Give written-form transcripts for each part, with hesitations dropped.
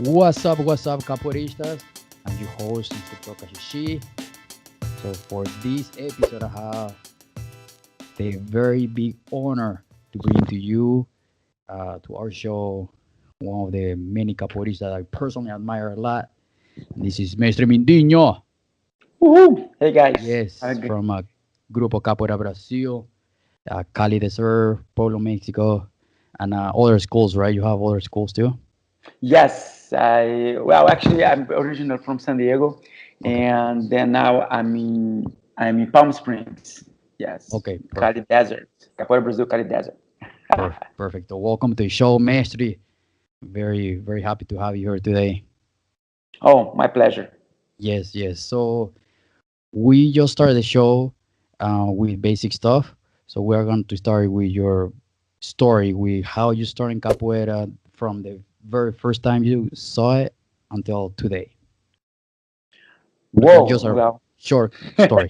What's up, capoeiristas? I'm your host, Mr. Kashishi. So for this episode, I have the very big honor to bring to you, to our show, one of the many capoeiristas that I personally admire a lot. This is Mestre Mindinho. Woohoo! Hey guys. Yes, from Grupo Capoeira Brasil, Cali Desert, Pueblo, Mexico, and other schools, right? You have other schools too? Yes, actually I'm original from San Diego, Okay. and then now I'm in Palm Springs. Yes, Okay, Cali perfect. Desert, Capoeira Brazil, Cali Desert. Perfect. So welcome to the show, Mestre. Very happy to have you here today. Oh, my pleasure. Yes. So we just started the show with basic stuff. So we are going to start with your story, with how you started capoeira from the very first time you saw it until today. Okay, Whoa, just a well, short story.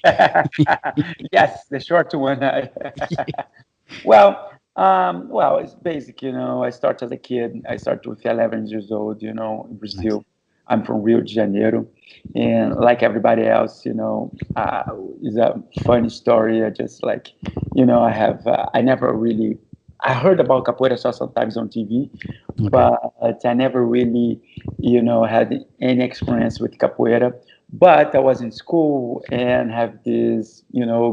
yes, the short one. Well, it's basic, I started as a kid. I started with 11 years old, in Nice. Brazil. I'm from Rio de Janeiro. And like everybody else, it's a funny story. I just like, I never really, I heard about capoeira saw sometimes on TV, Okay. but I never really, had any experience with capoeira. But I was in school and have this,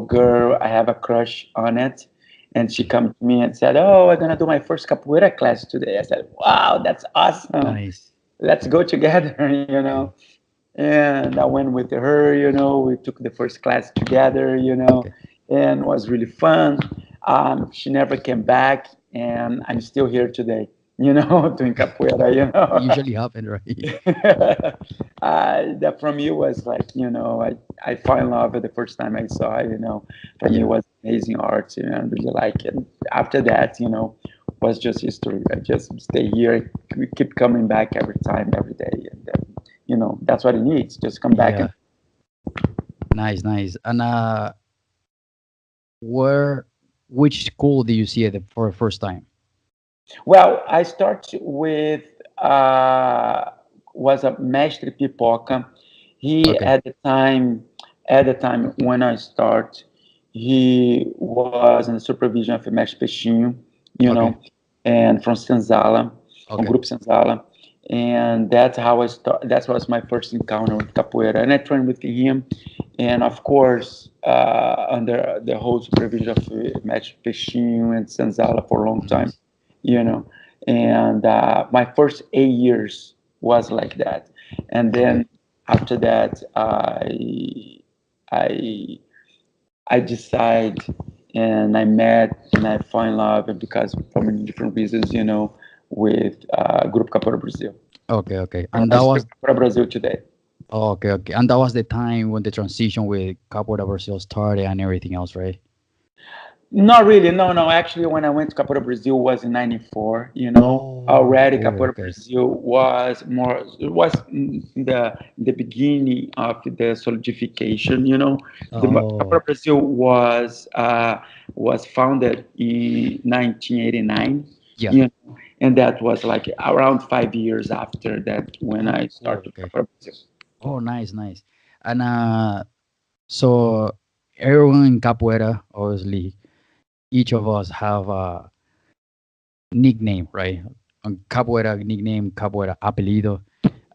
girl, I have a crush on it, and she come to me and said, "Oh, I'm gonna do my first capoeira class today." I said, "Wow, that's awesome! Nice. Let's go together." Okay. And I went with her. We took the first class together. Okay. And it was really fun. She never came back, and I'm still here today. Doing capoeira. Usually happen, right? That from you was like, I fell in love the first time I saw it. For me, it Yeah. was amazing art. I really like it. After that, was just history. I just stay here, we keep coming back every time, every day, and then, that's what it needs. Just come back and. Yeah. Nice. And where, which school do you see it for the first time? Well, I start with uh, was a Mestre Pipoca. He Okay. at the time when I start, he was in the supervision of Mestre Peixinho, you Okay. know, and from Senzala, from Okay. Grupo Senzala, and that's how I start. That was my first encounter with capoeira, and I trained with him, and of course, under the whole supervision of Mestre Peixinho and Senzala for a long time, Nice. you know. And my first 8 years was like that, and Okay. then after that, I I decide and I met and I fall in love, and because for many different reasons, with Grupo Capoeira Brazil. Okay. And And I that still was Capoeira Brazil today. okay. And that was the time when the transition with Capoeira Brazil started and everything else, right? Not really. No, no. Actually, when I went to Capoeira Brazil was in '94. Already Capoeira Okay. Brazil was more. It was in the beginning of the solidification. The Oh, Capoeira Brazil was founded in 1989. yeah. You know, and that was like around 5 years after that when Oh, I cool. started Okay. Capoeira Brazil. Oh, nice. And so everyone in Capoeira, obviously, each of us have a nickname, right? Capoeira nickname, Capoeira apelido.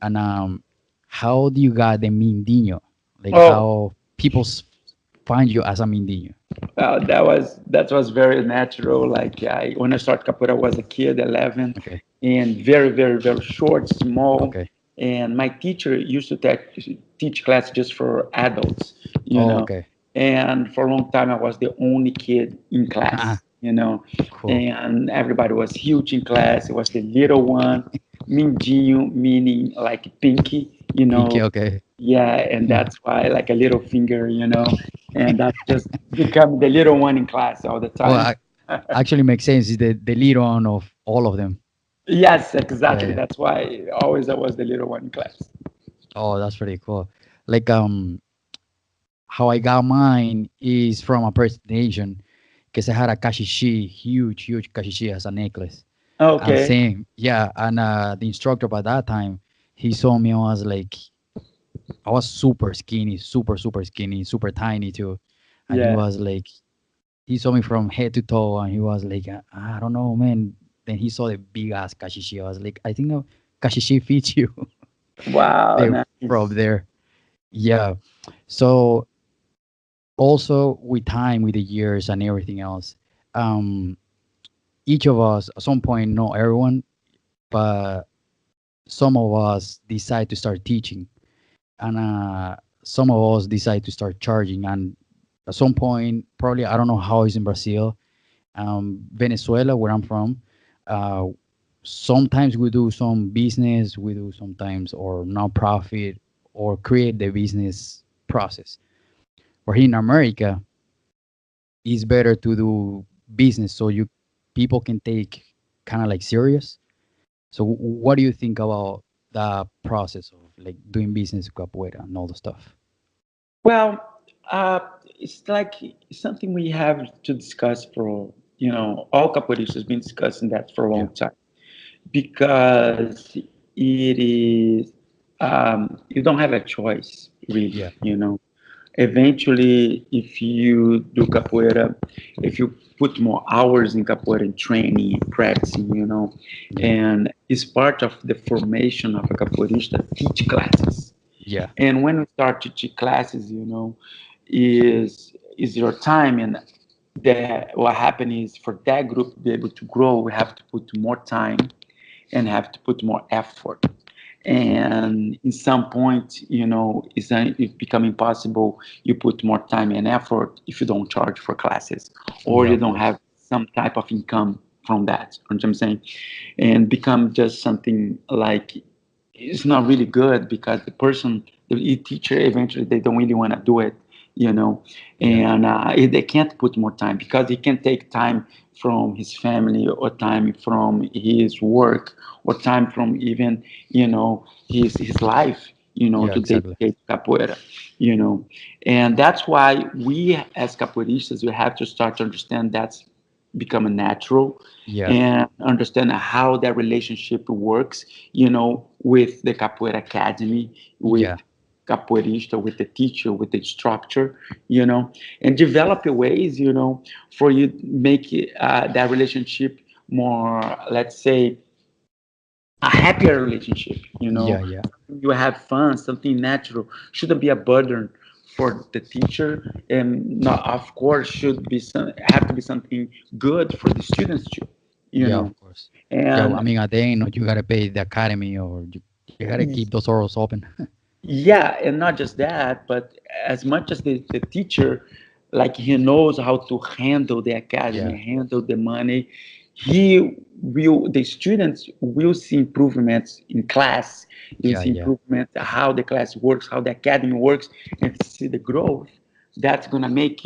And how do you got the Mindinho? Like Oh, how people find you as a Mindinho? that was very natural. Like when I started capoeira, I was a kid, 11, Okay. and very very very short, small. Okay. And my teacher used to teach class just for adults, Oh, okay. and for a long time I was the only kid in class, Cool. and everybody was huge in class. It was the little one, Mindinho, meaning like pinky, Pinky, okay. yeah, and that's why like a little finger, and that just become the little one in class all the Well, time. actually makes sense. It's the leader on of all of them. Yes, Yeah, exactly. yeah. That's why always I was the little one in class. Oh, that's pretty cool. Like how I got mine is from a presentation because I had a kashishi, huge kashishi as a necklace. And Okay. same, yeah. And the instructor by that time, he saw me. I was super skinny, super skinny, super tiny too. And he Yeah. was like, he saw me from head to toe, and he was like, I don't know, man. Then he saw the big ass kashishi. I was like, I think kashishi fits you. Wow, They from nice. there. Yeah. So also with time, with the years and everything else, um, each of us at some point, not everyone, but some of us decide to start teaching, and some of us decide to start charging. And at some point, probably I don't know how it's in Brazil, Venezuela, where I'm from. Uh, Sometimes we do some business, we do sometimes or nonprofit or create the business process. Or here in America, it's better to do business so you people can take kind of like serious. So what do you think about the process of like doing business with capoeira and all the stuff? Well, it's like something we have to discuss for, all capoeiristas has been discussing that for a Yeah, long time because it is, you don't have a choice, yeah, really. Eventually, if you do capoeira, if you put more hours in capoeira and training and practicing, yeah, and it's part of the formation of a capoeirista, teach classes. yeah, And when we start teaching classes, is your time, and that what happens is for that group to be able to grow, we have to put more time and have to put more effort. And in some point, it's become impossible. You put more time and effort if you don't charge for classes or yeah, you of don't course. have some type of income from that. You know what I'm saying? And become just something like it's not really good because the teacher, eventually they don't really want to do it, you know, Yeah, and they can't put more time because he can take time from his family or time from his work or time from even, his life, yeah, to exactly. dedicate to capoeira, you know. And that's why we as capoeiristas, we have to start to understand that's become a natural Yeah, and understand how that relationship works, with the Capoeira Academy, with yeah, capoeirista, with the teacher, with the instructor, and develop ways, for you to make that relationship more, let's say, a happier relationship, yeah, yeah, you have fun, something natural, shouldn't be a burden for the teacher, and not, of course, should be have to be something good for the students too, you yeah, know. of course. Yeah, I And mean, at the end, you gotta pay the academy, or you gotta keep those doors open. yeah, and not just that, but as much as the teacher, like he knows how to handle the Yeah, academy, handle the money, the students will see improvements in class, you'll yeah, see yeah, improvements how the class works, how the academy works, and see the growth. That's gonna make,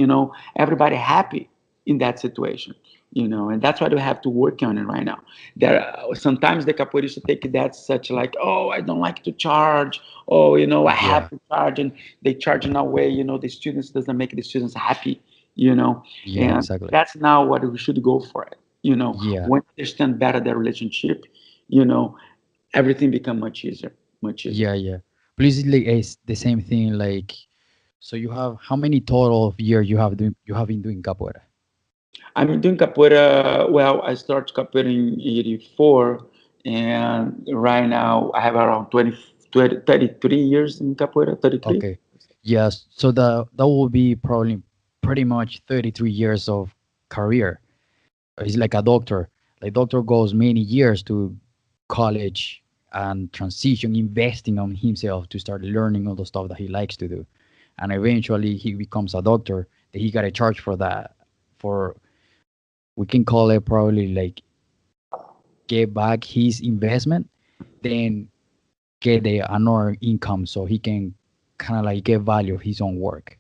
everybody happy in that situation. And that's what we have to work on it right now. There sometimes the capoeirista take that such like, oh, I don't like to charge, oh, I have yeah, to charge, and they charge in a way, the students doesn't make the students happy, you know, yeah, and exactly. that's now what we should go for it. Yeah, When you understand better the relationship, you know, everything become much easier, much easier. yeah, yeah. Please, like, it's the same thing. Like, so you have how many total of years you have been doing capoeira? I'm doing capoeira. Well, I started capoeira in '84, and right now I have around 33 years in capoeira. 33. Okay. Yes. So that will be probably pretty much 33 years of career. He's like a doctor. Like doctor goes many years to college and transition, investing on himself to start learning all the stuff that he likes to do. And eventually he becomes a doctor. That he got a charge for that. For we can call it probably like get back his investment, then get the another income so he can kind of like get value of his own work.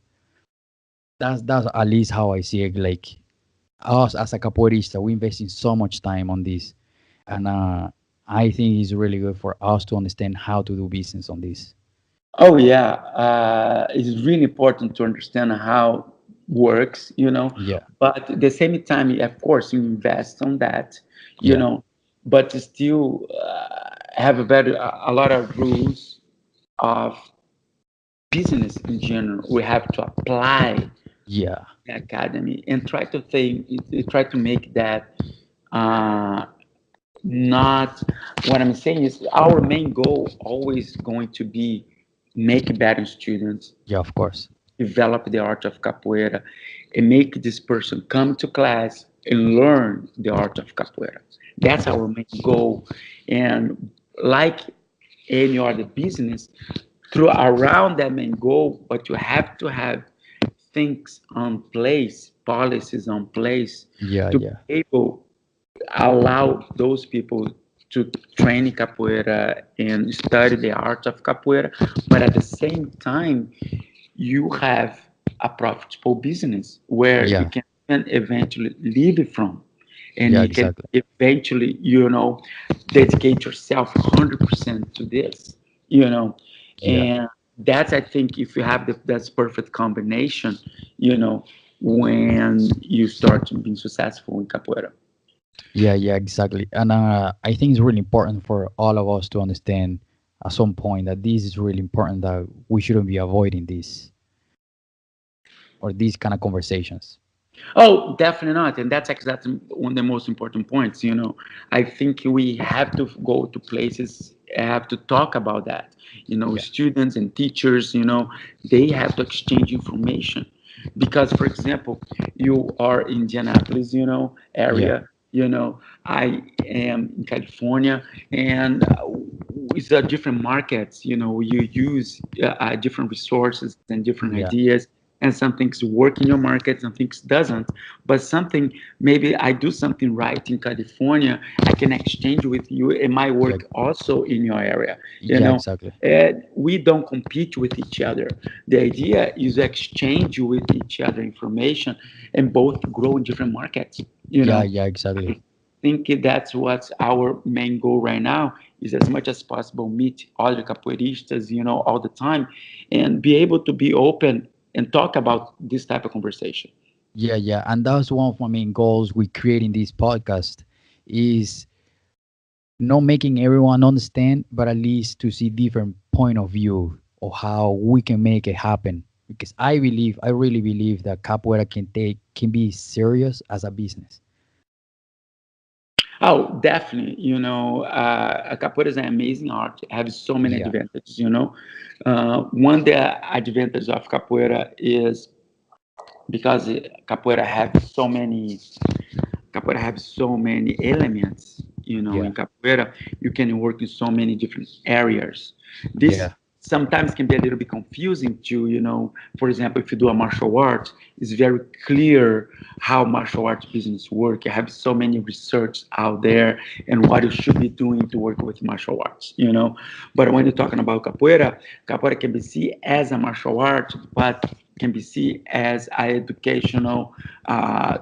That's at least how I see it. Like us as a capoeirista, we invest in so much time on this, and I think it's really good for us to understand how to do business on this. Oh yeah, it's really important to understand how works, Yeah, But at the same time, of course, you invest on that, you yeah, know. But still, have a lot of rules of business in general. We have to apply Yeah, the academy and try to make that uh, not what I'm saying is our main goal always going to be make better students, yeah, of course. develop the art of capoeira, and make this person come to class and learn the art of capoeira. That's Yeah, our main goal. And like any other business, through around that main goal, but you have to have things on place, policies on place yeah, to be yeah, able allow those people to train in capoeira and study the art of capoeira, but at the same time, you have a profitable business where you yeah, can eventually live from, and yeah, you can exactly. eventually, dedicate yourself 100% to this, you know, Yeah, and that's, I think, if you have that's perfect combination, you know, when you start being successful in capoeira. yeah, yeah, exactly. And I think it's really important for all of us to understand at some point that this is really important, that we shouldn't be avoiding this or these kind of conversations. Oh, definitely not. And that's exactly one of the most important points. I think we have to go to places, have to talk about that. Yeah, Students and teachers, they have to exchange information. Because, for example, you are in Indianapolis, yeah, area, I am in California, and it's a different markets, you use different resources and different yeah, ideas, and some things work in your market, some things doesn't. But something, maybe I do something right in California, I can exchange with you. It might yeah, work also in your area. you yeah, know exactly. and we don't compete with each other. The idea is exchange with each other information and both grow in different markets. Yeah, yeah, exactly. I think that's what's our main goal right now, is as much as possible meet other capoeiristas, all the time, and be able to be open and talk about this type of conversation. Yeah, yeah, and that's one of my main goals with creating this podcast is not making everyone understand, but at least to see different point of view of how we can make it happen. Because I really believe that capoeira can be serious as a business. Oh, definitely. Capoeira is an amazing art. It has so many Yeah, advantages. One of the advantages of capoeira is because capoeira have so many elements. yeah, In capoeira, you can work in so many different areas. This yeah, sometimes can be a little bit confusing too. For example, if you do a martial art, it's very clear how martial arts business work. You have so many research out there and what you should be doing to work with martial arts. But when you're talking about capoeira, capoeira can be seen as a martial art, but can be seen as an educational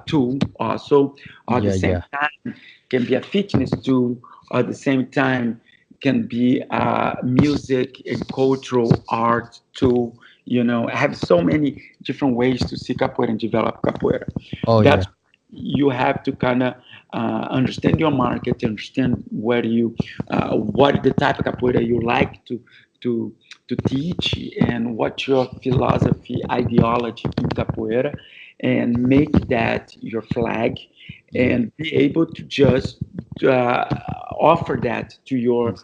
tool also. At the yeah, same yeah, time, can be a fitness tool. At the same time, can be music and cultural art tool. I have so many different ways to see capoeira and develop capoeira. oh That's yeah, you have to kind of understand your market, understand what the type of capoeira you like to to teach, and what your philosophy, ideology in capoeira, and make that your flag, yeah. and be able to just uh, offer that to your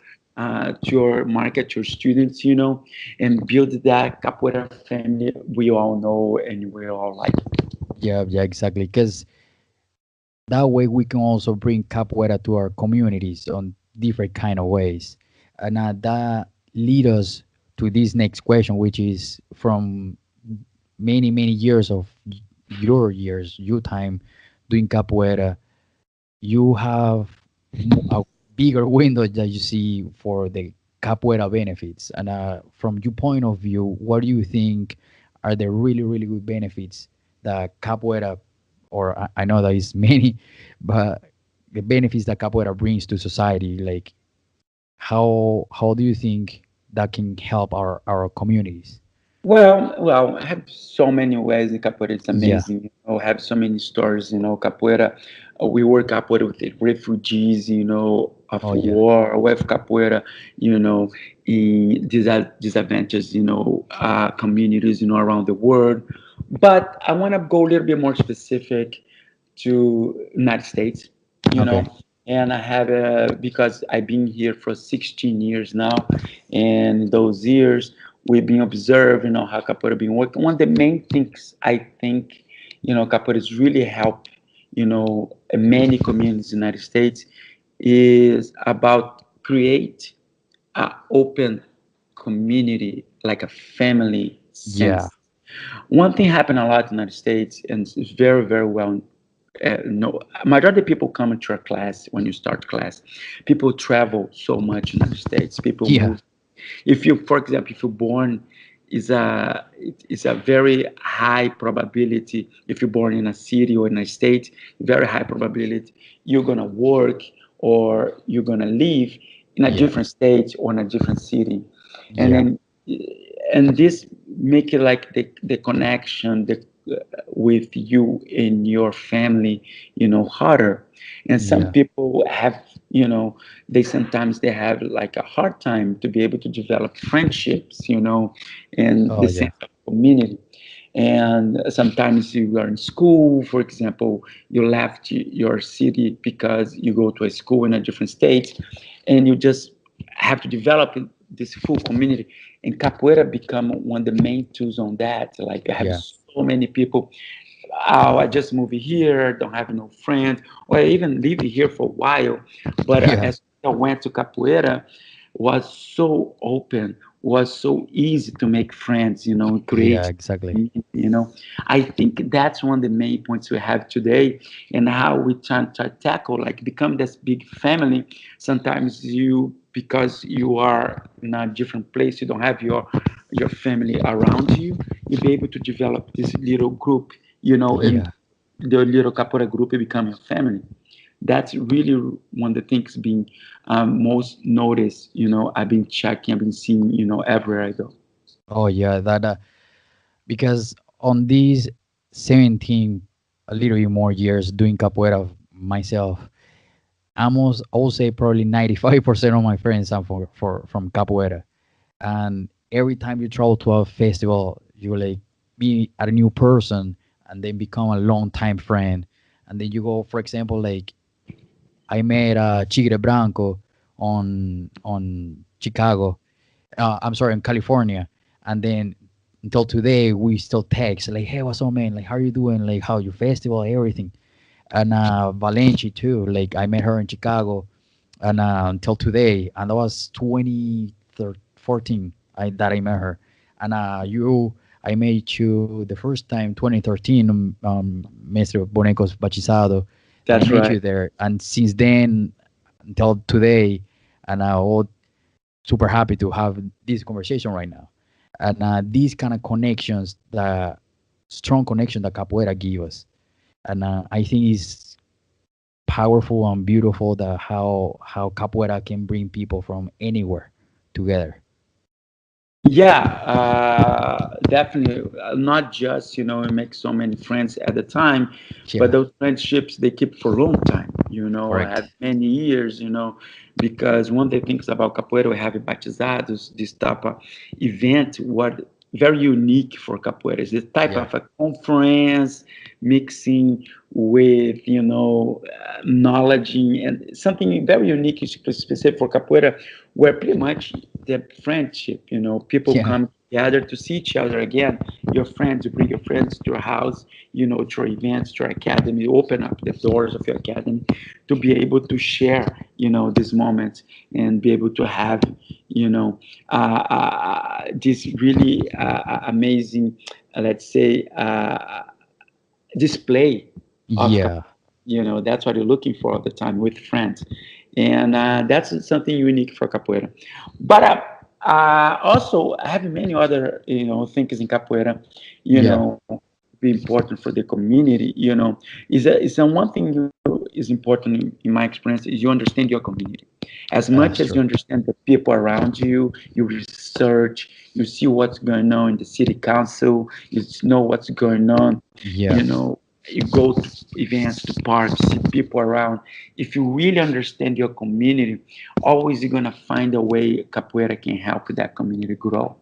market, your students, and build that capoeira family we all know and we all like. Yeah, yeah, exactly. Because that way we can also bring capoeira to our communities on different kind of ways, and that lead us to this next question, which is from many years of your time doing capoeira, you have a bigger window that you see for the capoeira benefits. And from your point of view, what do you think are the really good benefits that capoeira, or I know that is many, but the benefits that capoeira brings to society, like how do you think that can help our communities? Well, I have so many ways in capoeira. It's Yeah. amazing. I have so many stories. Capoeira. We work capoeira with the refugees. Of Oh yeah. war. We have capoeira. In disadvantaged. Communities. Around the world. But I want to go a little bit more specific to United States. You know, Okay. and I have because I've been here for 16 years now, and those years we've been observing how capoeira been working. One of the main things I think capoeira has really helped many communities in the United States is about create an open community like a family Yeah. sense. One thing happened a lot in the United States, and it's very, very well. No, majority of people come into our class when you start class. People travel so much in the United States. People Yeah. move. If you, for example, if you're born, is a very high probability. If you're born in a city or in a state, very high probability you're gonna work or you're gonna live in a Yeah. different state or in a different city, and Yeah. then and this make it like the connection with you and your family harder. And some Yeah. people have they sometimes they have like a hard time to be able to develop friendships and Oh the sense yeah. of community. And sometimes you are in school, for example, you left your city because you go to a school in a different state, and you just have to develop this full community. And capoeira become one of the main tools on that. Like I have Yeah. so many people, oh, I just moved here, don't have no friends, or I even live here for a while. But Yeah. as I went to capoeira, was so open, was so easy to make friends, Yeah. create. Exactly. I think that's one of the main points we have today, and how we try to tackle, like become this big family. Sometimes you, because you are in a different place, you don't have your family around you. You'll be able to develop this little group, and Yeah. the little capoeira group become your family. That's really one of the things being most noticed. I've been checking, I've been seeing, everywhere I go. Oh yeah. That because on these 17, a little bit more years doing capoeira myself, almost I will say probably 95% of my friends are from capoeira. And every time you travel to a festival, you like be a new person and then become a long time friend. And then you go, for example, like I met Chigre Branco on Chicago. I'm sorry, in California, and then until today we still text like, "Hey, what's up, man? Like, how you doing? Like, how your festival, everything." And Valenci too. Like, I met her in Chicago, and until today, and that was 2014. That I met her, and I met you the first time 2013, Mestre Bonecos Bachizado. I That's met right. you there, and since then until today, and super happy to have this conversation right now. And these kind of connections, the strong connection that capoeira give us, and I think it's powerful and beautiful that how capoeira can bring people from anywhere together. Yeah, definitely. Not just we make so many friends at the time, but Yeah, those friendships they keep for a long time. I correct. have many years. Because one of the things about capoeira we have in batizados, this type of event, what very unique for capoeira is this type Yeah, of a conference mixing with knowledge and something very unique, specific for capoeira, where pretty much the friendship, people yeah, come together to see each other again. Your friends, you bring your friends to your house, to your events, to your academy, open up the doors of your academy to be able to share, this moment and be able to have, this really amazing, let's say, display of yeah, that's what you're looking for all the time with friends, and that's something unique for capoeira. But also I have many other things in capoeira, you yeah, know be important for the community, is a one thing is important in my experience is you understand your community. As much That's as you true. understand the people around you, you research, you see what's going on in the city council, you know what's going on, Yeah. you go to events, to parks, see people around. If you really understand your community, always you're gonna find a way capoeira can help that community grow.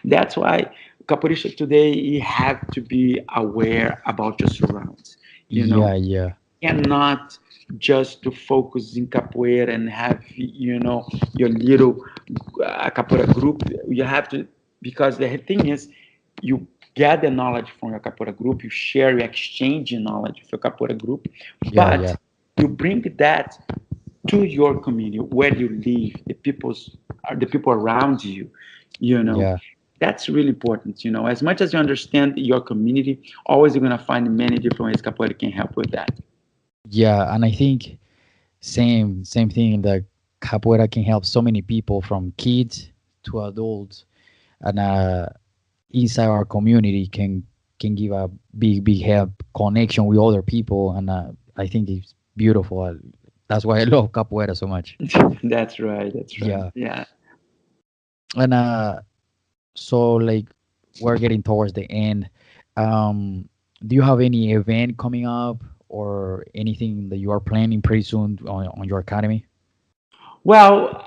That's why capoeirista today you have to be aware about your surroundings. You Yeah, know, yeah. cannot just to focus in capoeira and have your little capoeira group. You have to, because the thing is, you gather knowledge from your capoeira group, you share, you exchange knowledge with your capoeira group, Yeah, but yeah. you bring that to your community where you live, the people around you. You know, Yeah. that's really important. As much as you understand your community, always you're gonna find many different ways capoeira can help with that. Yeah, and I think same thing that capoeira can help so many people from kids to adults, and inside our community can give a big help connection with other people, and I think it's beautiful. That's why I love capoeira so much. That's right. That's right. Yeah. Yeah. And so like we're getting towards the end. um do you have any event coming up or anything that you are planning pretty soon on your academy? Well,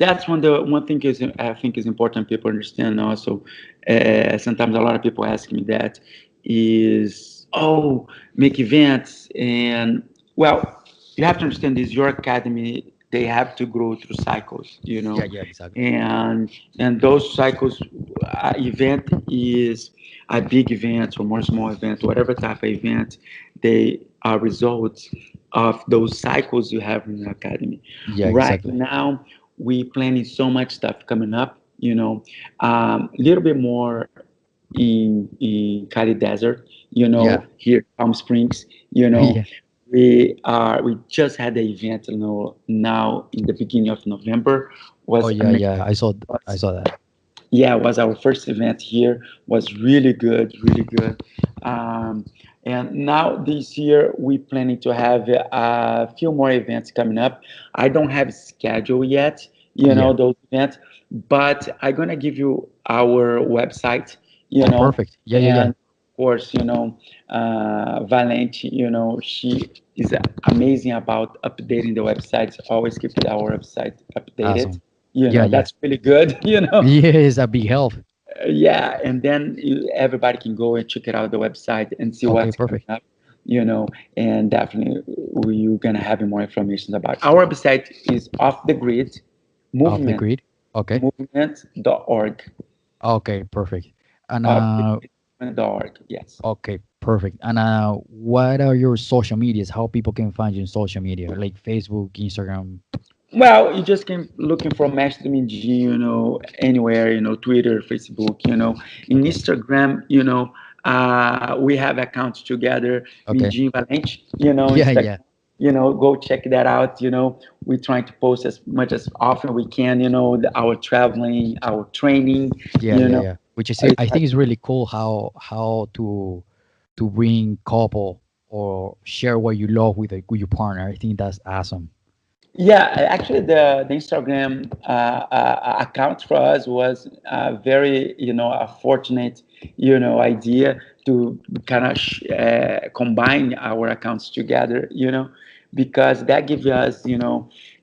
that's one thing is I think is important people understand also. Sometimes a lot of people ask me that is, oh, make events. And well, you have to understand this, your academy, they have to grow through cycles, Yeah, yeah, exactly. and those cycles, event is a big event or more small event, whatever type of event, they are results of those cycles you have in the academy. Yeah, Right exactly. now, we planning so much stuff coming up. A little bit more in Cali Desert. Yeah. Here Palm Springs. You know, Yeah. we just had the event. Now in the beginning of November Oh was yeah, amazing. yeah, I saw that. Yeah, it was our first event here. Was really good, really good. Um, and now this year we planning to have a few more events coming up. I don't have schedule yet, Yeah. those events, but I'm gonna give you our website, Oh, perfect. Yeah, yeah, yeah. and of course, Valente, she is amazing about updating the websites. Always keep our website updated. Awesome. Yeah, yeah. That's really good. Yeah, it's a big help. Yeah, and then everybody can go and check it out the website and see Okay, what's coming perfect. up, and definitely we're gonna have more information about our website is off the grid Off the movement grid. Okay. movement.org. Okay, perfect. And Off the grid movement.org. Yes. okay, perfect. And what are your social medias? How people can find you in social media, like Facebook, Instagram? Well, you just can looking for Mestre Mindinho, anywhere, Twitter, Facebook, in Okay. Instagram, we have accounts together, Okay. Mindinho Valente, Yeah, Instagram, yeah. go check that out, we're trying to post as much as often we can, our traveling, our training, Yeah, you yeah, know, yeah. Which is it's I think is really cool how to bring couple or share what you love with your partner. I think that's awesome. Yeah, actually, the Instagram account for us was very, a fortunate, idea to kind of combine our accounts together, because that gives us,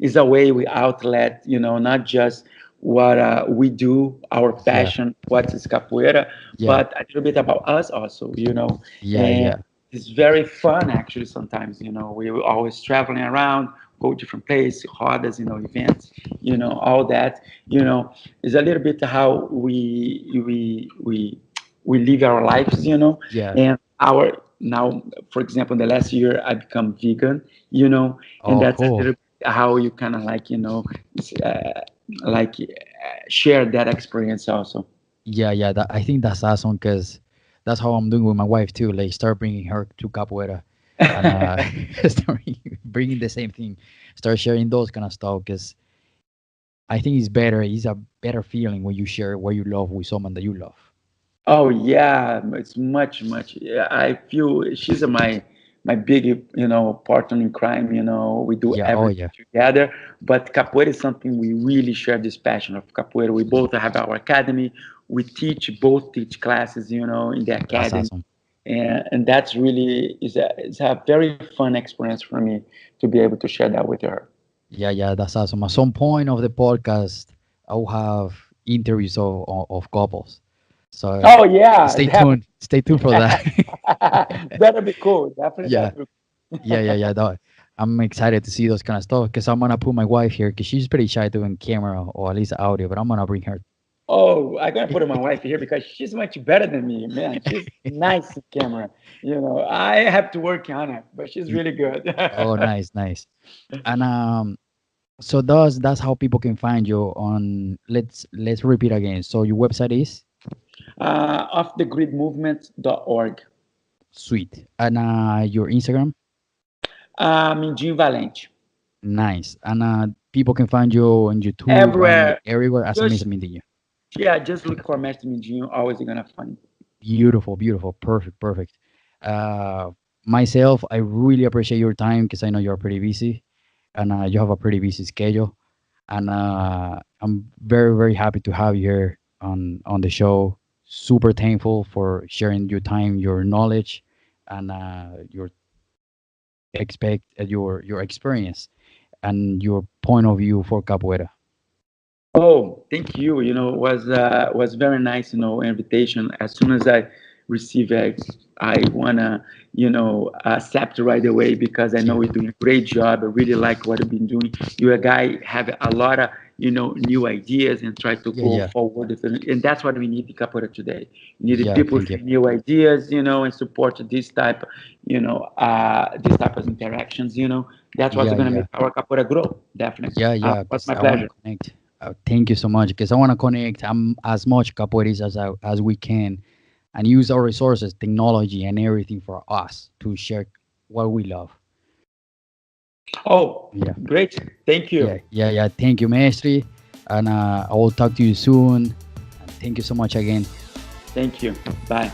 is a way we outlet, not just what we do, our Yeah, passion, what is capoeira, yeah, but a little bit about us also, yeah, and yeah, it's very fun actually sometimes, we're always traveling around, go different places, rodas, events, all that, is a little bit how we live our lives, yeah. and our now, for example, in the last year I become vegan, and Oh, that's a cool. little bit how you kind of like, like share that experience also. Yeah, yeah. I think that's awesome because that's how I'm doing with my wife too. Like, start bringing her to capoeira, and start bringing the same thing. Start sharing those kind of stuff because I think it's better. It's a better feeling when you share what you love with someone that you love. Oh yeah, it's much. Yeah, I feel she's my big, partner in crime. We do Yeah, oh everything yeah, together. But capoeira is something we really share this passion of capoeira. We both have our academy. We both teach classes, in the that's academy, awesome. and that's really is a very fun experience for me to be able to share that with her. Yeah, that's awesome. At some point of the podcast, I will have interviews of couples. So Oh yeah, stay tuned. Stay tuned for that. that'll be cool. Definitely, Yeah, that'll be. yeah. I'm excited to see those kind of stuff because I'm gonna put my wife here because she's pretty shy doing camera or at least audio, but I'm gonna bring her. Oh, I'm gonna put my wife here because she's much better than me, man. She's nice in camera. I have to work on it, but she's Y- really good. Oh, nice. And so that's how people can find you on. Let's repeat again. So your website is Offthegridmovement.org. sweet, and your Instagram. Mindinho Valente. Nice. And people can find you on YouTube and Everywhere. everywhere as a Just Miss Mindinho. yeah, just look for Mestre Mindinho. Always gonna find. Beautiful. Perfect. Uh, myself, I really appreciate your time because I know you're pretty busy and you have a pretty busy schedule. And I'm very happy to have you here on the show. Super thankful for sharing your time, your knowledge, and your your experience and your point of view for capoeira. Oh, thank you. Was very nice. Invitation. As soon as I receive it, I wanna accept right away because I Yeah, know you're doing a great job. I really like what you've been doing. You're a guy have a lot of new ideas and try to go yeah. forward with it. And that's what we need in Capoeira today. We need the Yeah, people thank you. with new ideas, and support this type of interactions. That's what's gonna Yeah. make our Capoeira grow. Definitely. Yeah, Was because my I want to pleasure. connect. Thank you so much because I want to connect as much capoeiras as we can and use our resources, technology, and everything for us to share what we love. Oh, Yeah, great. Thank you. yeah. Thank you, Mestre. And I will talk to you soon. And thank you so much again. Thank you. Bye.